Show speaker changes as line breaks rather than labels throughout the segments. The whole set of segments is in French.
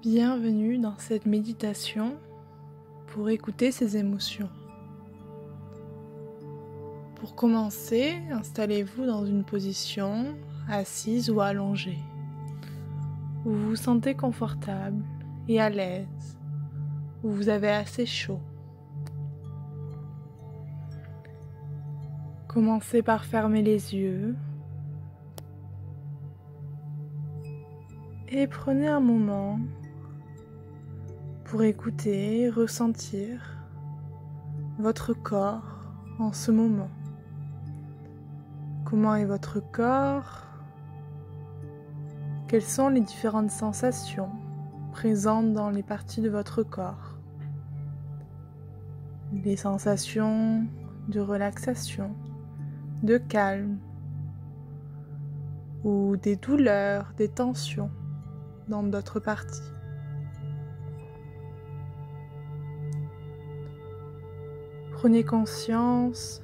Bienvenue dans cette méditation pour écouter ses émotions. Pour commencer, installez-vous dans une position assise ou allongée, où vous vous sentez confortable et à l'aise, où vous avez assez chaud. Commencez par fermer les yeux et prenez un moment pour écouter et ressentir votre corps en ce moment. Comment est votre corps? Quelles sont les différentes sensations présentes dans les parties de votre corps? Les sensations de relaxation, de calme ou des douleurs, des tensions dans d'autres parties. Prenez conscience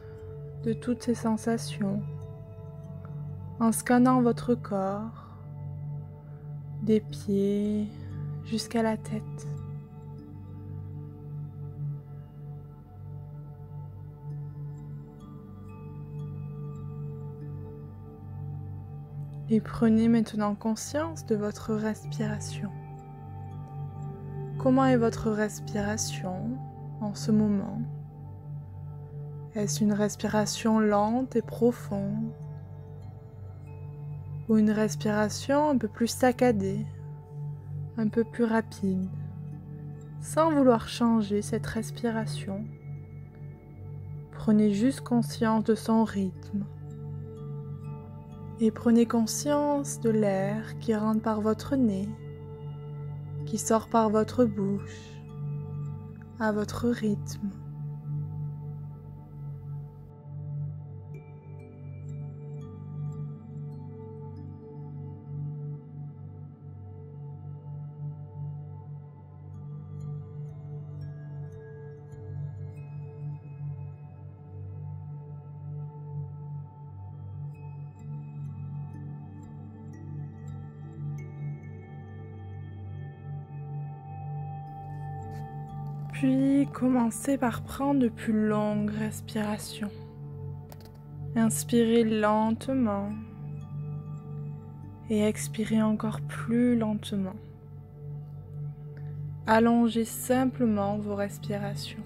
de toutes ces sensations en scannant votre corps, des pieds jusqu'à la tête. Et prenez maintenant conscience de votre respiration. Comment est votre respiration en ce moment? Est-ce une respiration lente et profonde ou une respiration un peu plus saccadée, un peu plus rapide? Sans vouloir changer cette respiration, prenez juste conscience de son rythme et prenez conscience de l'air qui rentre par votre nez, qui sort par votre bouche, à votre rythme. Puis commencez par prendre de plus longues respirations. Inspirez lentement et expirez encore plus lentement. Allongez simplement vos respirations.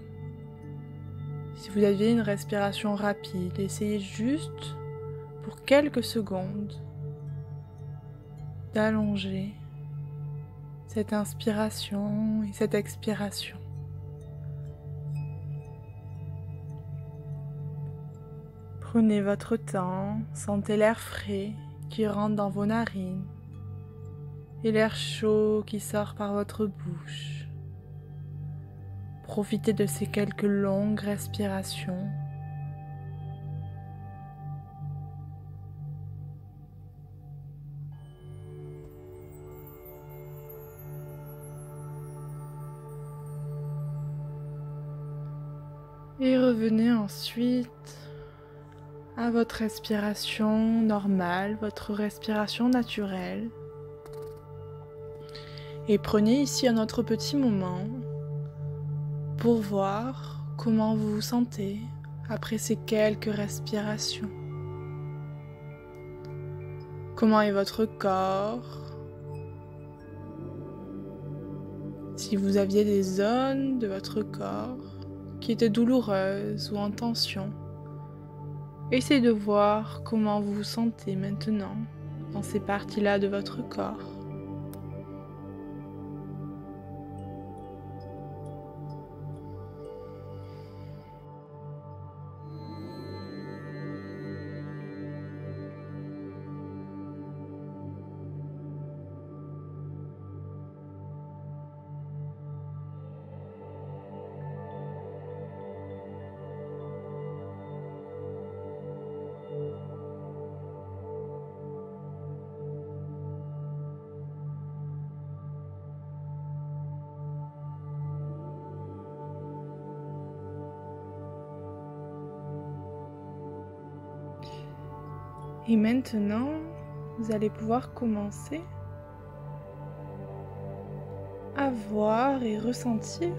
Si vous aviez une respiration rapide, essayez juste pour quelques secondes d'allonger cette inspiration et cette expiration. Prenez votre temps, sentez l'air frais qui rentre dans vos narines et l'air chaud qui sort par votre bouche. Profitez de ces quelques longues respirations. Et revenez ensuite à votre respiration normale, votre respiration naturelle. Et prenez ici un autre petit moment pour voir comment vous vous sentez après ces quelques respirations. Comment est votre corps? Si vous aviez des zones de votre corps qui étaient douloureuses ou en tension, essayez de voir comment vous vous sentez maintenant dans ces parties-là de votre corps. Et maintenant, vous allez pouvoir commencer à voir et ressentir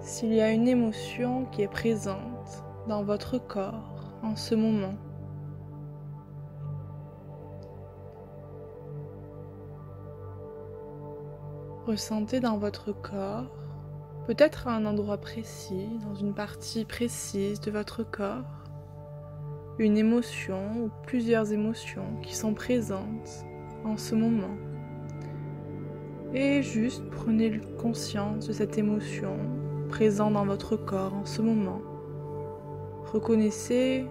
s'il y a une émotion qui est présente dans votre corps en ce moment. Ressentez dans votre corps, peut-être à un endroit précis, dans une partie précise de votre corps, une émotion ou plusieurs émotions qui sont présentes en ce moment. Et juste prenez conscience de cette émotion présente dans votre corps en ce moment. Reconnaissez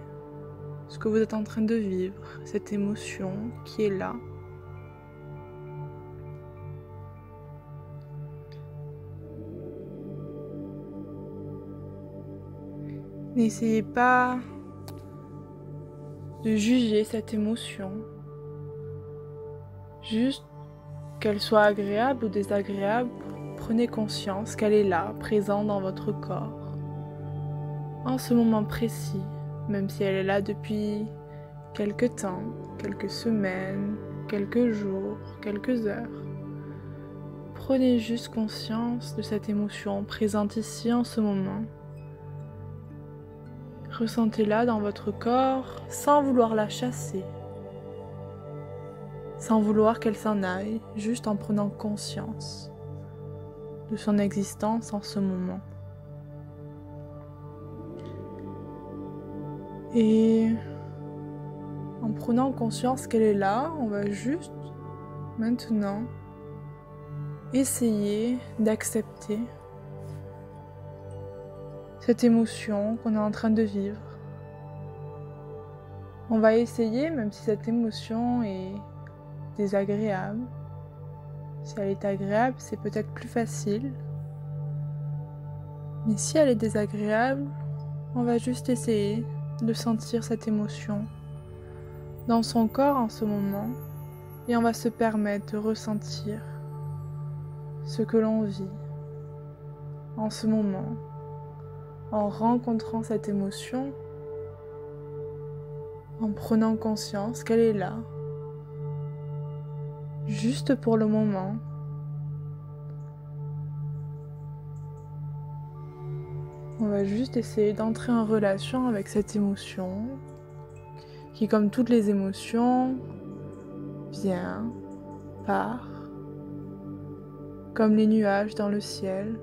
ce que vous êtes en train de vivre, cette émotion qui est là. N'essayez pas de juger cette émotion, juste qu'elle soit agréable ou désagréable, prenez conscience qu'elle est là, présente dans votre corps, en ce moment précis, même si elle est là depuis quelques temps, quelques semaines, quelques jours, quelques heures. Prenez juste conscience de cette émotion présente ici en ce moment. Ressentez-la dans votre corps sans vouloir la chasser, sans vouloir qu'elle s'en aille, juste en prenant conscience de son existence en ce moment. Et en prenant conscience qu'elle est là, on va juste maintenant essayer d'accepter cette émotion qu'on est en train de vivre. On va essayer, même si cette émotion est désagréable, si elle est agréable, c'est peut-être plus facile. Mais si elle est désagréable, on va juste essayer de sentir cette émotion dans son corps en ce moment et on va se permettre de ressentir ce que l'on vit en ce moment. En rencontrant cette émotion, en prenant conscience qu'elle est là, juste pour le moment. On va juste essayer d'entrer en relation avec cette émotion, qui comme toutes les émotions, vient, part, comme les nuages dans le ciel.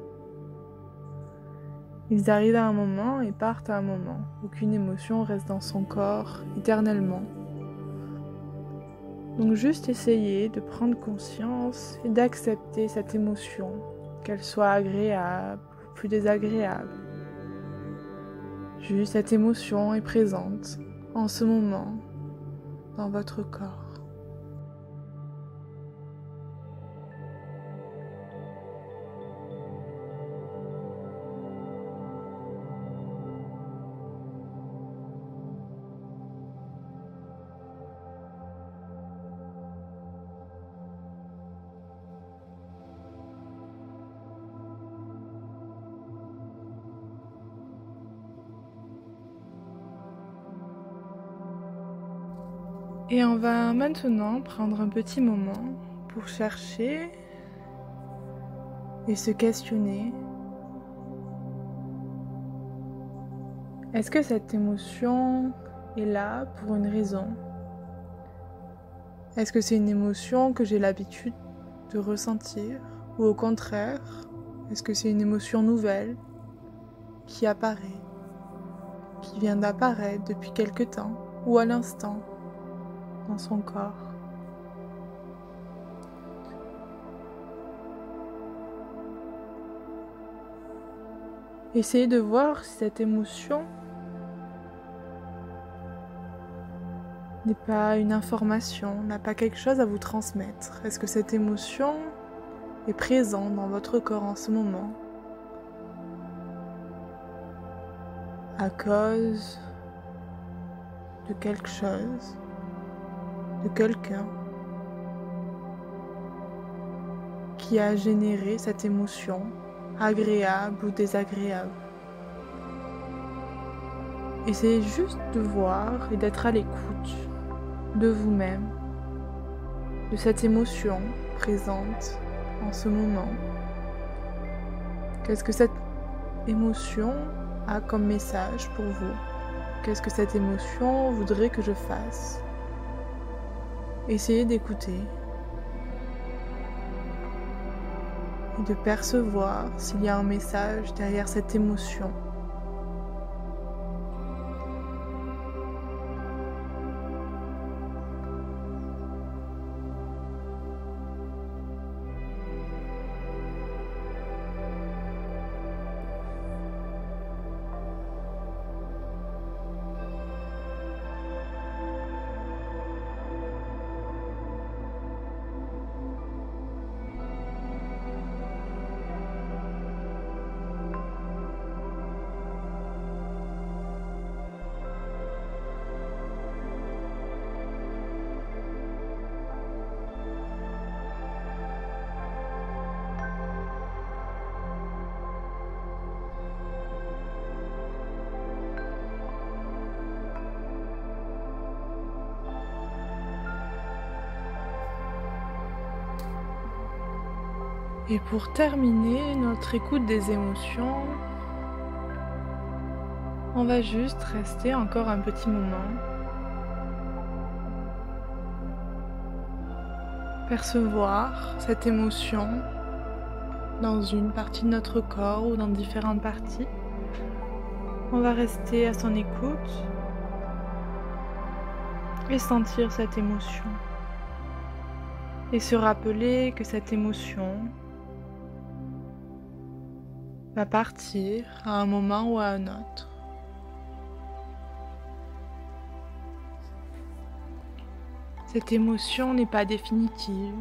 Ils arrivent à un moment et partent à un moment. Aucune émotion reste dans son corps éternellement. Donc juste essayer de prendre conscience et d'accepter cette émotion, qu'elle soit agréable ou plus désagréable. Juste cette émotion est présente en ce moment dans votre corps. Et on va maintenant prendre un petit moment pour chercher et se questionner. Est-ce que cette émotion est là pour une raison? Est-ce que c'est une émotion que j'ai l'habitude de ressentir? Ou au contraire, est-ce que c'est une émotion nouvelle qui apparaît, qui vient d'apparaître depuis quelque temps ou à l'instant dans son corps? Essayez de voir si cette émotion n'est pas une information, n'a pas quelque chose à vous transmettre. Est-ce que cette émotion est présente dans votre corps en ce moment à cause de quelque chose, de quelqu'un qui a généré cette émotion, agréable ou désagréable? Essayez juste de voir et d'être à l'écoute de vous-même, de cette émotion présente en ce moment, Qu'est-ce que cette émotion a comme message pour vous? Qu'est-ce que cette émotion voudrait que je fasse? Essayez d'écouter et de percevoir s'il y a un message derrière cette émotion. Et pour terminer notre écoute des émotions, on va juste rester encore un petit moment, percevoir cette émotion dans une partie de notre corps ou dans différentes parties. On va rester à son écoute et sentir cette émotion. Et se rappeler que cette émotion va partir à un moment ou à un autre. Cette émotion n'est pas définitive.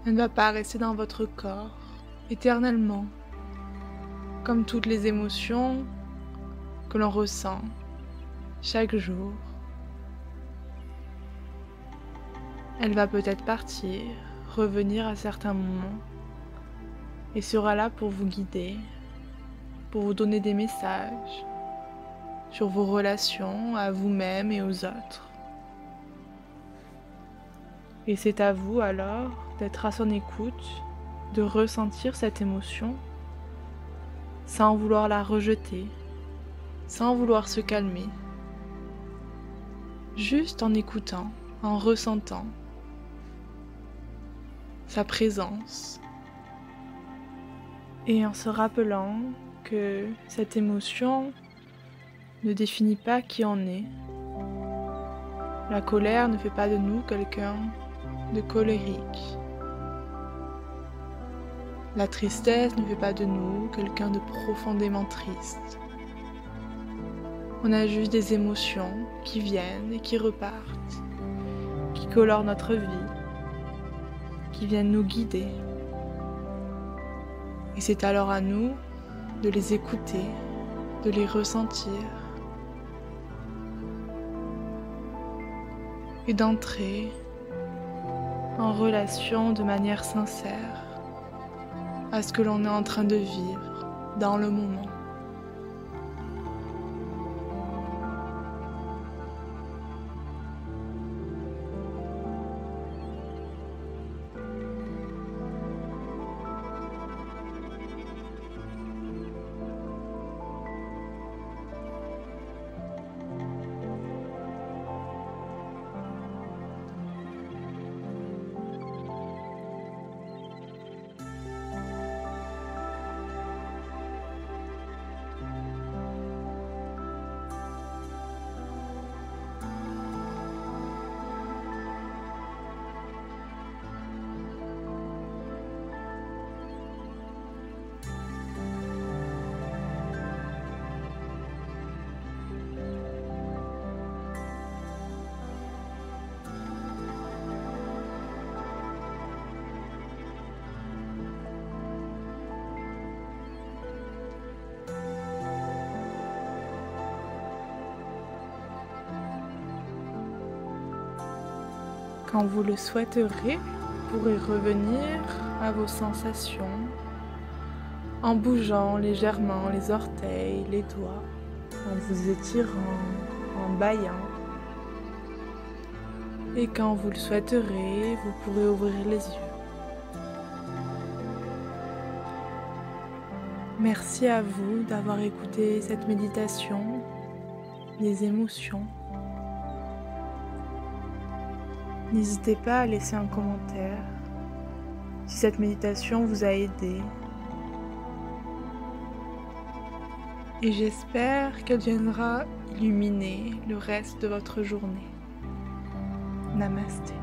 Elle ne va pas rester dans votre corps éternellement, comme toutes les émotions que l'on ressent chaque jour. Elle va peut-être partir, revenir à certains moments, et sera là pour vous guider, pour vous donner des messages sur vos relations à vous-même et aux autres. Et c'est à vous alors d'être à son écoute, de ressentir cette émotion sans vouloir la rejeter, sans vouloir se calmer, juste en écoutant, en ressentant sa présence. Et en se rappelant que cette émotion ne définit pas qui on est. La colère ne fait pas de nous quelqu'un de colérique. La tristesse ne fait pas de nous quelqu'un de profondément triste. On a juste des émotions qui viennent et qui repartent, qui colorent notre vie, qui viennent nous guider. Et c'est alors à nous de les écouter, de les ressentir et d'entrer en relation de manière sincère à ce que l'on est en train de vivre dans le moment. Quand vous le souhaiterez, vous pourrez revenir à vos sensations en bougeant légèrement les orteils, les doigts, en vous étirant, en bâillant. Et quand vous le souhaiterez, vous pourrez ouvrir les yeux. Merci à vous d'avoir écouté cette méditation des émotions. N'hésitez pas à laisser un commentaire si cette méditation vous a aidé. Et j'espère qu'elle viendra illuminer le reste de votre journée. Namasté.